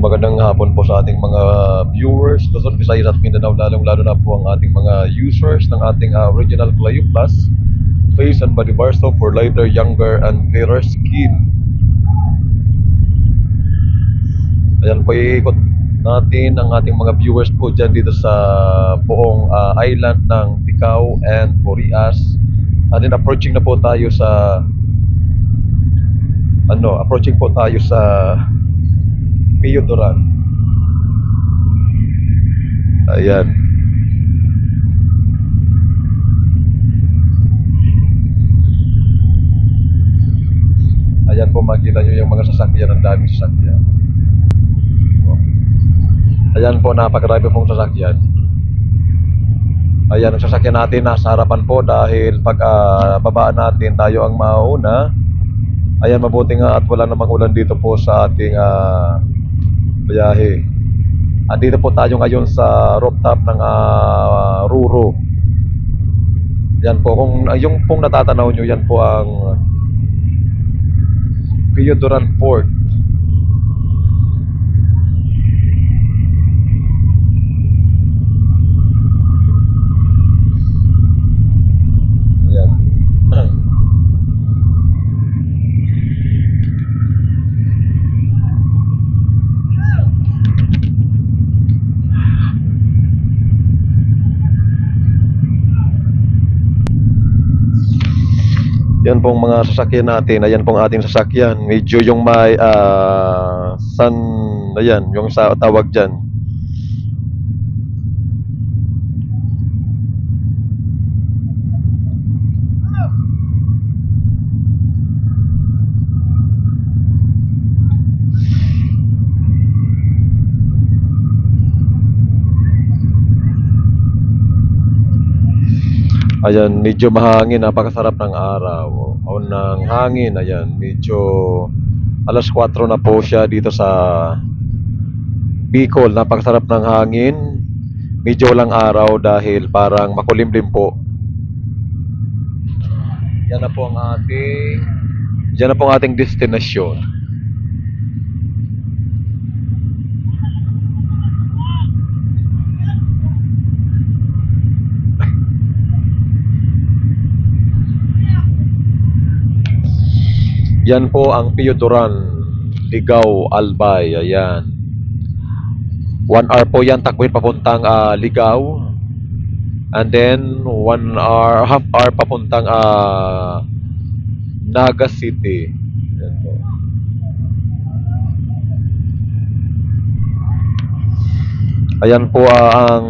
magandang hapon po sa ating mga viewers, Luzon, Visayas at Mindanao, lalong-lalo na po ang ating mga users ng ating Original Clayo Plus Face and Body Bar Soap for lighter, younger, and clearer skin. Ayan po, iikot natin ang ating mga viewers po dyan dito sa buong island ng Ticao and Borias. And then approaching na po tayo sa Pio Duran. Ayan. Ayan po, makita nyo yung mga sasakyan, ang daming sasakyan. Ayan po, napakarami pong sasakyan. Ayan, ang sasakyan natin nasa harapan po dahil pag babaan natin, tayo ang mauna. Ayan, mabuti nga at wala namang ulan dito po sa ating biyahe. Andito po tayo ngayon sa rooftop ng Ruro. Yan po, kung yung pong natatanaw nyo, yan po ang Pio Duran Port. Ayan. Yan pong mga sasakyan natin. Ayan pong ating sasakyan. Medyo yung may ayan, yung sa tawag dyan. Ayan, medyo mahangin, napakasarap ng araw o ng hangin. Ayan, medyo alas 4 na po siya dito sa Bicol. Napakasarap ng hangin. Medyo walang araw dahil parang makulimlim po. Yan na po ang ating destinasyon. Yan po ang Pio Duran, Ligao, Albay. Ayan. 1 hour po yan takwin papuntang Ligao. And then 1 hour, half hour papuntang Naga City. Ayan po. Ayan po ang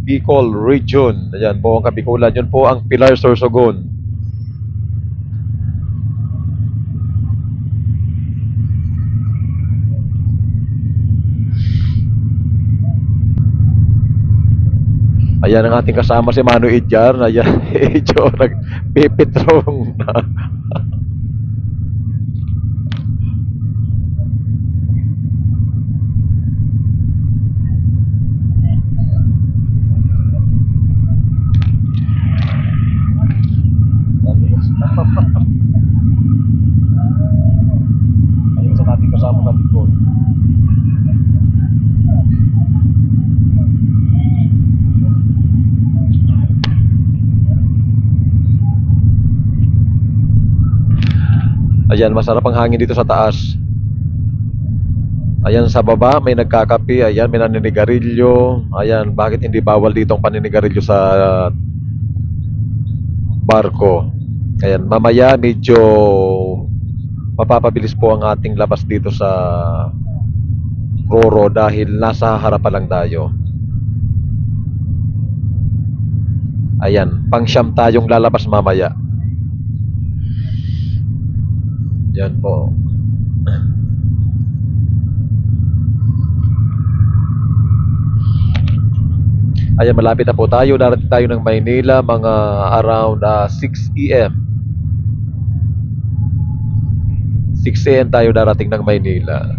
Bicol Region. Ayan po ang Kabikulan. Yun po ang Pilar, Sorsogon. Ayan ang ating kasama si Manu Idjar. Ayan, medyo nagpipitrong na. Ayun sa ating kasama natin po. Ayan, masarap ang hangin dito sa taas. Ayan sa baba, may nagkakape. Ayan, may naninigarilyo. Ayan, bakit hindi bawal dito ang paninigarilyo sa barko? Ayan, mamaya medyo mapapabilis po ang ating labas dito sa Roro dahil nasa harapan lang tayo. Ayan, pang-siyam tayong lalabas mamaya. Yan po. Ayan, malapit na po tayo. Darating tayo ng Maynila mga around 6 AM. 6 AM tayo darating ng Maynila.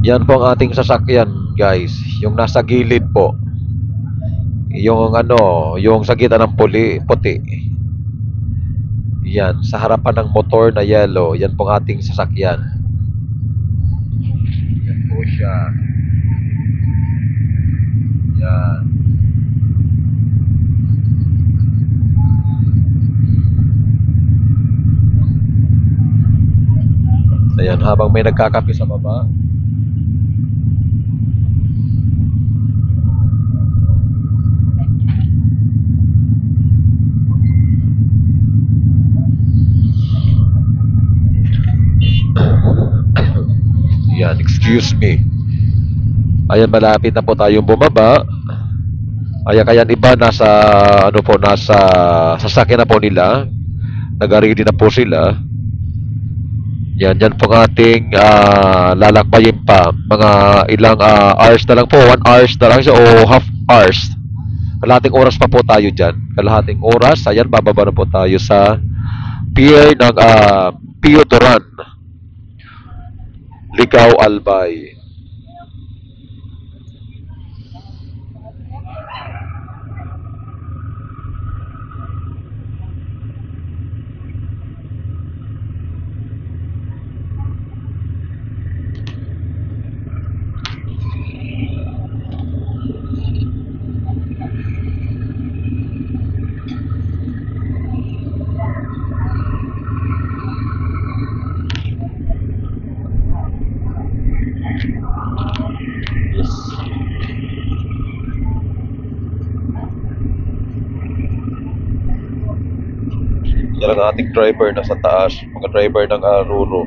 Yan po ang ating sasakyan, guys. Yung nasa gilid po. Yung ano, yung sa gitna ng puti. Yan, sa harapan ng motor na yellow, yan po ang ating sasakyan. Yan po siya. Yan. Ayan, habang may nagkakape sa baba. Yan, excuse me. Ayan, malapit na po tayong bumaba. Ayan, kaya iba nasa, ano po, nasa sasakyan na po nila. Nag-ready na po sila. Yan, yan po ang ating lalakbayin pa. Mga ilang hours na lang po. 1 hours na lang siya o half hours. Kalahating oras pa po tayo dyan. Kalahating oras. Ayan, bababa na po tayo sa pier ng Pio Duran. Ligao Albay. Yes. Yan ang ating driver na sa taas. Mga driver ng Ruro.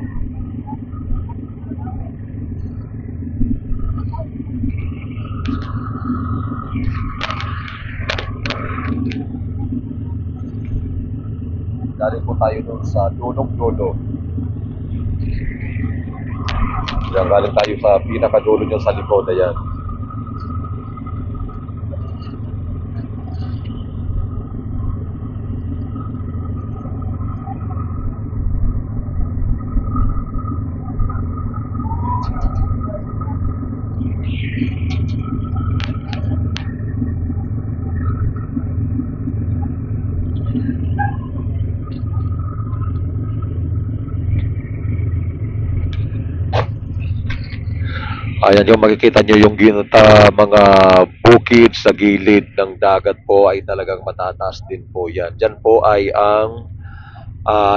Galing po tayo doon sa Dulong-Dulo. Yan, galing tayo sa pinakadulo niya sa likod. Ayan. Ayan yung makikita nyo yung mga bukid sa gilid ng dagat po ay talagang matataas din po yan. Diyan po ay ang,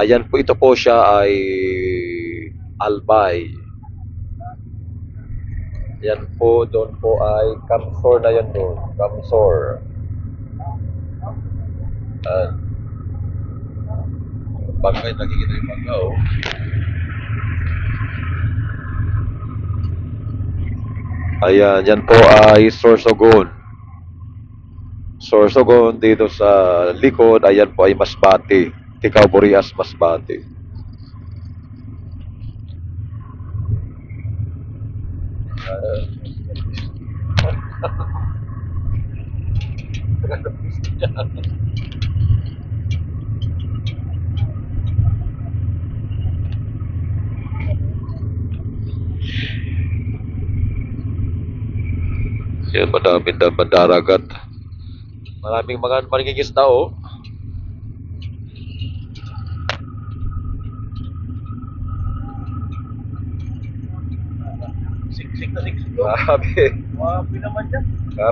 yan po, ito po siya ay Albay. Yan po, doon po ay Kamsor na yan doon. Kamsor. Bangkay, nakikita yung bangka, oh. Ayan, yan po ay Sorsogon. Sorsogon dito sa likod, ayan po ay Masbate. Ticao Burias, Masbate. Yan, madaming mandaragat. Maraming mga mangingisda, oh. Siksik na siksik. Grabe. Grabe naman yan.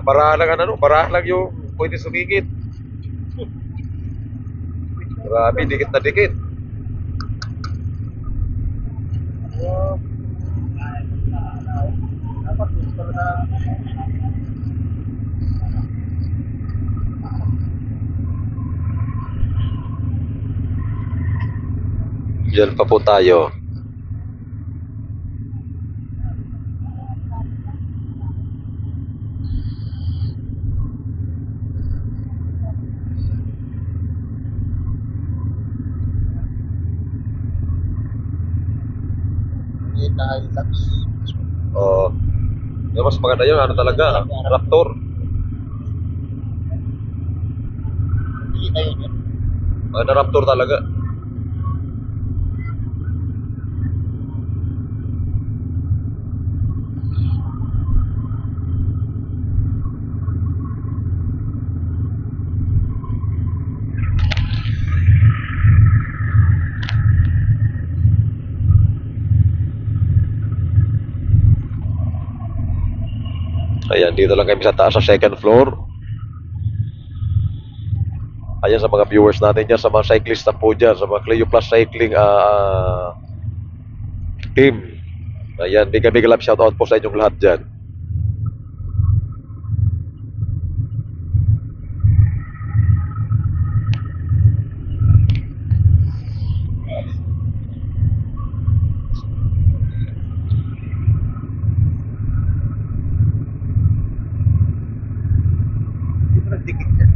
Para lang yung pwede sumingit. Grabe, dikit na dikit. Dapat gusto na. Yan pa po tayo. Yung mas maganda yun, ano talaga, Raptor. Hindi kayo yun. Maganda Raptor talaga. Ayan, dito lang kami sa taas sa second floor. Ayan sa mga viewers natin dyan, sa mga cyclista po dyan, sa mga Cleo Plus Cycling team. Ayan, big love shoutout po sa inyong lahat dyan. Hindi mo nagdikit yan.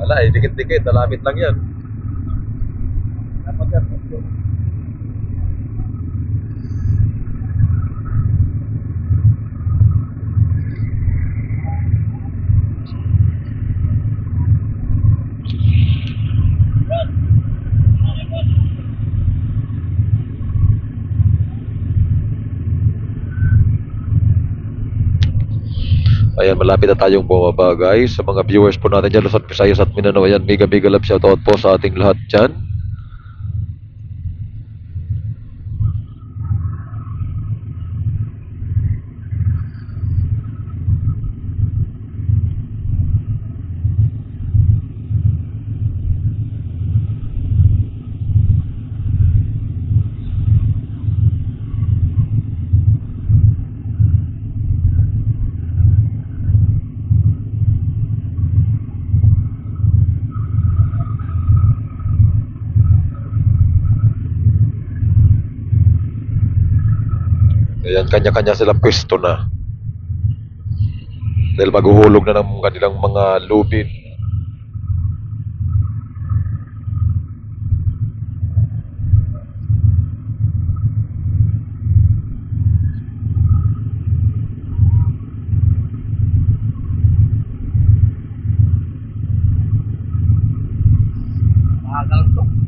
Wala eh, dikit-dikit, nalapit lang yan. Dapat yan. Tatlo. Ayan, malapit na tayong bumaba guys. Sa mga viewers po natin dyan, Luzon, Visayas at Mindanao. Ayan, mega love shoutout po sa ating lahat dyan. Ayan, kanya-kanya silang pwesto na. Dahil maghuhulog na ng kanilang mga lubid. Mahagal to.